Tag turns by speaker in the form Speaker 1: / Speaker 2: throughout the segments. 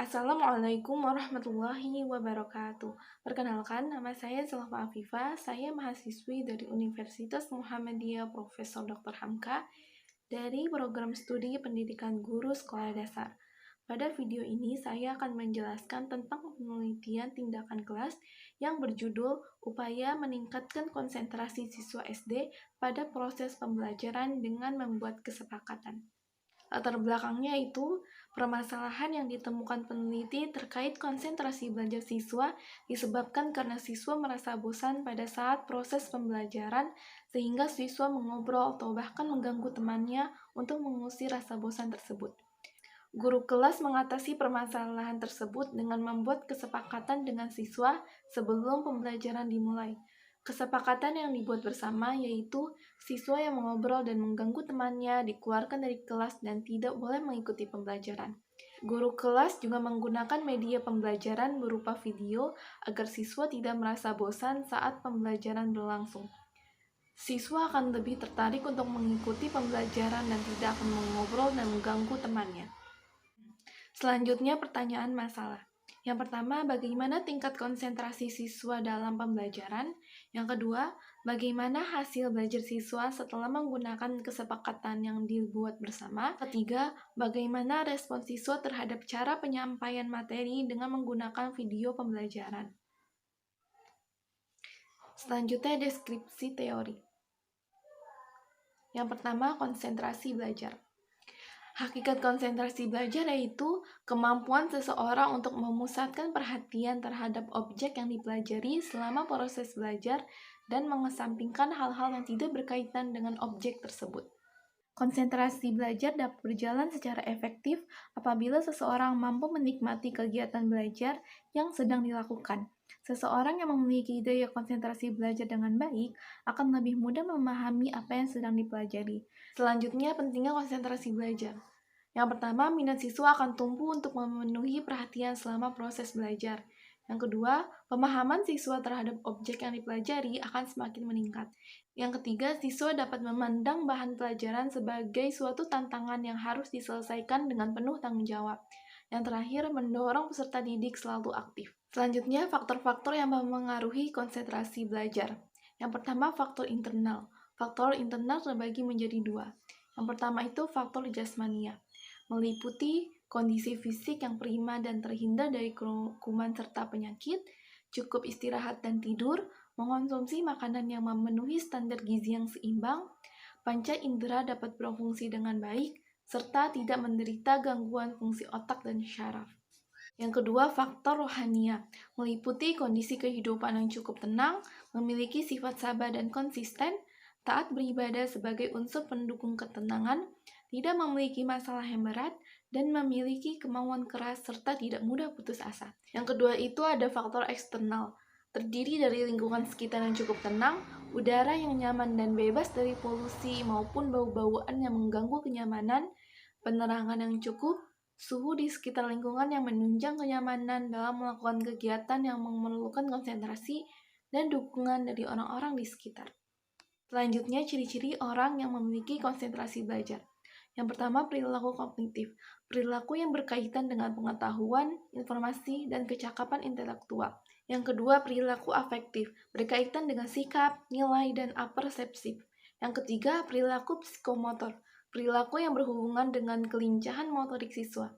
Speaker 1: Assalamualaikum warahmatullahi wabarakatuh. Perkenalkan, nama saya Zulfa Afifah. Saya mahasiswi dari Universitas Muhammadiyah Profesor Dr. Hamka dari program studi pendidikan guru sekolah dasar. Pada video ini, saya akan menjelaskan tentang penelitian tindakan kelas yang berjudul Upaya Meningkatkan Konsentrasi Siswa SD pada Proses Pembelajaran dengan Membuat Kesepakatan. Latar belakangnya itu, permasalahan yang ditemukan peneliti terkait konsentrasi belajar siswa disebabkan karena siswa merasa bosan pada saat proses pembelajaran sehingga siswa mengobrol atau bahkan mengganggu temannya untuk mengusir rasa bosan tersebut. Guru kelas mengatasi permasalahan tersebut dengan membuat kesepakatan dengan siswa sebelum pembelajaran dimulai. Kesepakatan yang dibuat bersama yaitu siswa yang mengobrol dan mengganggu temannya dikeluarkan dari kelas dan tidak boleh mengikuti pembelajaran. Guru kelas juga menggunakan media pembelajaran berupa video agar siswa tidak merasa bosan saat pembelajaran berlangsung. Siswa akan lebih tertarik untuk mengikuti pembelajaran dan tidak akan mengobrol dan mengganggu temannya. Selanjutnya, pertanyaan masalah. Yang pertama, bagaimana tingkat konsentrasi siswa dalam pembelajaran? Yang kedua, bagaimana hasil belajar siswa setelah menggunakan kesepakatan yang dibuat bersama? Ketiga, bagaimana respon siswa terhadap cara penyampaian materi dengan menggunakan video pembelajaran? Selanjutnya, deskripsi teori. Yang pertama, konsentrasi belajar. Hakikat konsentrasi belajar yaitu kemampuan seseorang untuk memusatkan perhatian terhadap objek yang dipelajari selama proses belajar dan mengesampingkan hal-hal yang tidak berkaitan dengan objek tersebut. Konsentrasi belajar dapat berjalan secara efektif apabila seseorang mampu menikmati kegiatan belajar yang sedang dilakukan. Seseorang yang memiliki daya konsentrasi belajar dengan baik akan lebih mudah memahami apa yang sedang dipelajari. Selanjutnya, pentingnya konsentrasi belajar. Yang pertama, minat siswa akan tumbuh untuk memenuhi perhatian selama proses belajar. Yang kedua, pemahaman siswa terhadap objek yang dipelajari akan semakin meningkat. Yang ketiga, siswa dapat memandang bahan pelajaran sebagai suatu tantangan yang harus diselesaikan dengan penuh tanggung jawab. Yang terakhir, mendorong peserta didik selalu aktif. Selanjutnya, faktor-faktor yang mempengaruhi konsentrasi belajar. Yang pertama, faktor internal. Faktor internal terbagi menjadi dua. Yang pertama itu faktor jasmania, meliputi kondisi fisik yang prima dan terhindar dari kuman serta penyakit, cukup istirahat dan tidur, mengonsumsi makanan yang memenuhi standar gizi yang seimbang, panca indera dapat berfungsi dengan baik, serta tidak menderita gangguan fungsi otak dan syaraf. Yang kedua, faktor rohania, meliputi kondisi kehidupan yang cukup tenang, memiliki sifat sabar dan konsisten, taat beribadah sebagai unsur pendukung ketenangan, tidak memiliki masalah yang berat, dan memiliki kemauan keras serta tidak mudah putus asa. Yang kedua itu ada faktor eksternal, terdiri dari lingkungan sekitar yang cukup tenang, udara yang nyaman dan bebas dari polusi maupun bau-bauan yang mengganggu kenyamanan, penerangan yang cukup, suhu di sekitar lingkungan yang menunjang kenyamanan dalam melakukan kegiatan yang memerlukan konsentrasi, dan dukungan dari orang-orang di sekitar. Selanjutnya, ciri-ciri orang yang memiliki konsentrasi belajar. Yang pertama, perilaku kognitif. Perilaku yang berkaitan dengan pengetahuan, informasi, dan kecakapan intelektual. Yang kedua, perilaku afektif. Berkaitan dengan sikap, nilai, dan apersepsif. Yang ketiga, perilaku psikomotor. Perilaku yang berhubungan dengan kelincahan motorik siswa.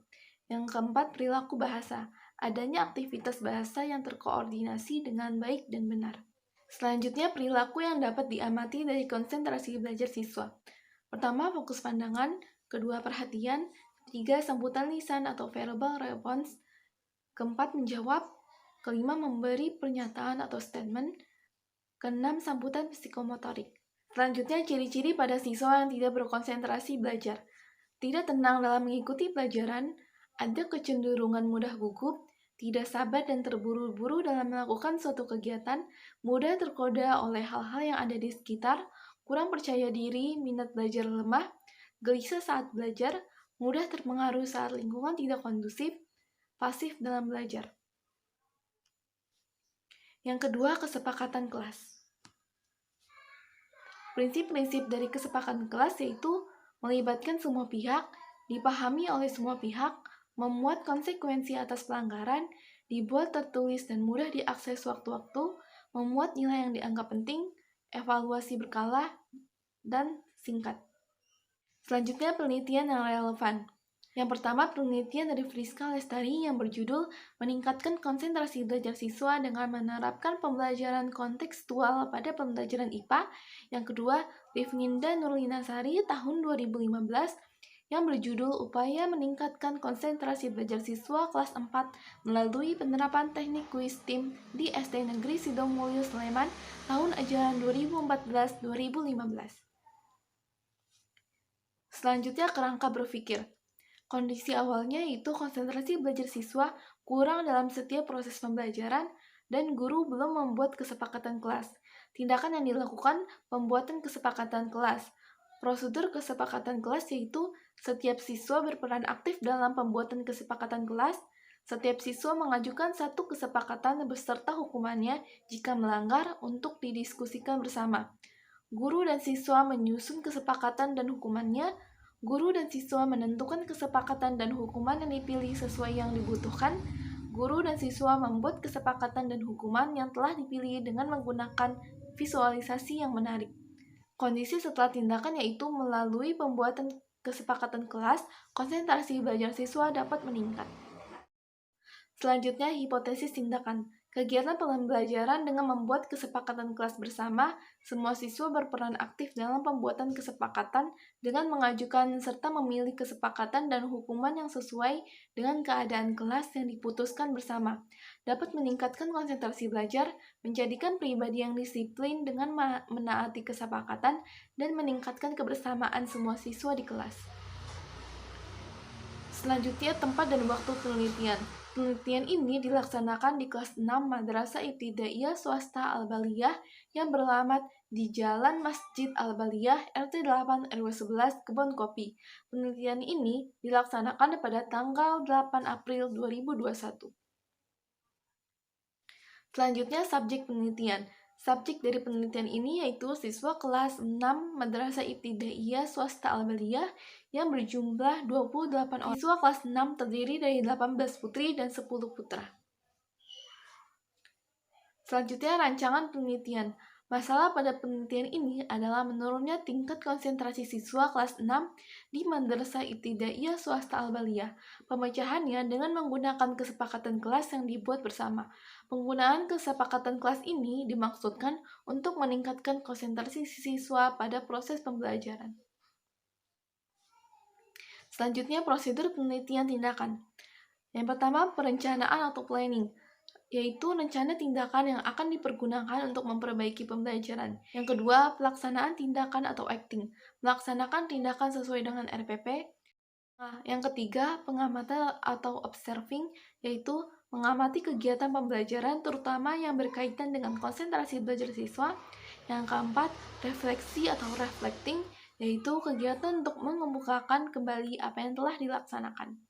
Speaker 1: Yang keempat, perilaku bahasa. Adanya aktivitas bahasa yang terkoordinasi dengan baik dan benar. Selanjutnya, perilaku yang dapat diamati dari konsentrasi belajar siswa. Pertama, fokus pandangan. Kedua, perhatian. Ketiga, sambutan lisan atau verbal response. Keempat, menjawab. Kelima, memberi pernyataan atau statement. Keenam, sambutan psikomotorik. Selanjutnya, ciri-ciri pada siswa yang tidak berkonsentrasi belajar. Tidak tenang dalam mengikuti pelajaran, ada kecenderungan mudah gugup, tidak sabar dan terburu-buru dalam melakukan suatu kegiatan, mudah tergoda oleh hal-hal yang ada di sekitar, kurang percaya diri, minat belajar lemah, gelisah saat belajar, mudah terpengaruh saat lingkungan tidak kondusif, pasif dalam belajar. Yang kedua, kesepakatan kelas. Prinsip-prinsip dari kesepakatan kelas yaitu melibatkan semua pihak, dipahami oleh semua pihak, memuat konsekuensi atas pelanggaran, dibuat tertulis dan mudah diakses waktu-waktu, memuat nilai yang dianggap penting, evaluasi berkala, dan singkat. Selanjutnya, penelitian yang relevan. Yang pertama, penelitian dari Friska Lestari yang berjudul Meningkatkan Konsentrasi Belajar Siswa dengan Menerapkan Pembelajaran Kontekstual pada Pembelajaran IPA. Yang kedua, Rifninda Nurlinasari tahun 2015 yang berjudul Upaya Meningkatkan Konsentrasi Belajar Siswa kelas 4 melalui penerapan teknik kuis tim di SD Negeri Sidomulyo Sleman tahun ajaran 2014-2015. Selanjutnya, kerangka berpikir. Kondisi awalnya yaitu konsentrasi belajar siswa kurang dalam setiap proses pembelajaran dan guru belum membuat kesepakatan kelas. Tindakan yang dilakukan pembuatan kesepakatan kelas. Prosedur kesepakatan kelas yaitu setiap siswa berperan aktif dalam pembuatan kesepakatan kelas. Setiap siswa mengajukan satu kesepakatan beserta hukumannya jika melanggar untuk didiskusikan bersama. Guru dan siswa menyusun kesepakatan dan hukumannya. Guru dan siswa menentukan kesepakatan dan hukuman yang dipilih sesuai yang dibutuhkan. Guru dan siswa membuat kesepakatan dan hukuman yang telah dipilih dengan menggunakan visualisasi yang menarik. Kondisi setelah tindakan yaitu melalui pembuatan kesepakatan kelas, konsentrasi belajar siswa dapat meningkat. Selanjutnya, hipotesis tindakan. Kegiatan pembelajaran dengan membuat kesepakatan kelas bersama, semua siswa berperan aktif dalam pembuatan kesepakatan dengan mengajukan serta memilih kesepakatan dan hukuman yang sesuai dengan keadaan kelas yang diputuskan bersama. Dapat meningkatkan konsentrasi belajar, menjadikan pribadi yang disiplin dengan menaati kesepakatan, dan meningkatkan kebersamaan semua siswa di kelas. Selanjutnya, tempat dan waktu penelitian. Penelitian ini dilaksanakan di kelas 6 Madrasah Ibtidaiyah Swasta Al-Baliyah yang beralamat di Jalan Masjid Al-Baliyah RT 8 RW 11 Kebon Kopi. Penelitian ini dilaksanakan pada tanggal 8 April 2021. Selanjutnya, subjek penelitian. Subjek dari penelitian ini yaitu siswa kelas 6 Madrasah Ibtidaiyah Swasta Al-Baliyah yang berjumlah 28 orang. Siswa kelas 6 terdiri dari 18 putri dan 10 putra. Selanjutnya, rancangan penelitian. Masalah pada penelitian ini adalah menurunnya tingkat konsentrasi siswa kelas 6 di Madrasah Ibtidaiyah Swasta Al-Baliyah. Pemecahannya dengan menggunakan kesepakatan kelas yang dibuat bersama. Penggunaan kesepakatan kelas ini dimaksudkan untuk meningkatkan konsentrasi siswa pada proses pembelajaran. Selanjutnya, prosedur penelitian tindakan. Yang pertama, perencanaan atau planning, yaitu rencana tindakan yang akan dipergunakan untuk memperbaiki pembelajaran. Yang kedua, pelaksanaan tindakan atau acting, melaksanakan tindakan sesuai dengan RPP. Yang ketiga, pengamatan atau observing, yaitu mengamati kegiatan pembelajaran terutama yang berkaitan dengan konsentrasi belajar siswa. Yang keempat, refleksi atau reflecting, yaitu kegiatan untuk mengemukakan kembali apa yang telah dilaksanakan.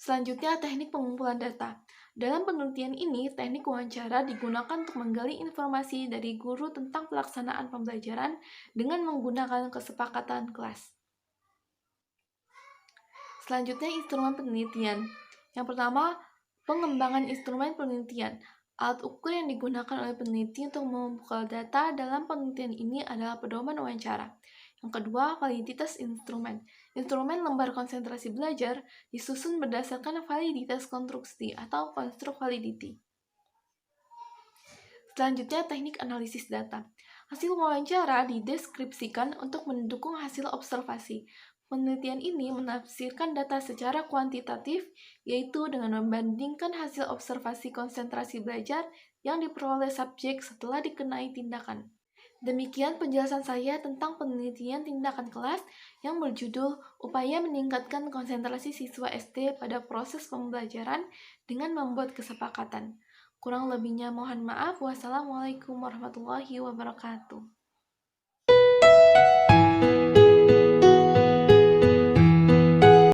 Speaker 1: Selanjutnya, teknik pengumpulan data. Dalam penelitian ini, teknik wawancara digunakan untuk menggali informasi dari guru tentang pelaksanaan pembelajaran dengan menggunakan kesepakatan kelas. Selanjutnya, instrumen penelitian. Yang pertama, pengembangan instrumen penelitian. Alat ukur yang digunakan oleh peneliti untuk mengumpulkan data dalam penelitian ini adalah pedoman wawancara. Yang kedua, validitas instrumen. Instrumen lembar konsentrasi belajar disusun berdasarkan validitas konstruksi atau construct validity. Selanjutnya, teknik analisis data. Hasil wawancara dideskripsikan untuk mendukung hasil observasi. Penelitian ini menafsirkan data secara kuantitatif, yaitu dengan membandingkan hasil observasi konsentrasi belajar yang diperoleh subjek setelah dikenai tindakan. Demikian penjelasan saya tentang penelitian tindakan kelas yang berjudul Upaya Meningkatkan Konsentrasi Siswa SD pada Proses Pembelajaran dengan Membuat Kesepakatan. Kurang lebihnya mohon maaf. Wassalamualaikum warahmatullahi wabarakatuh.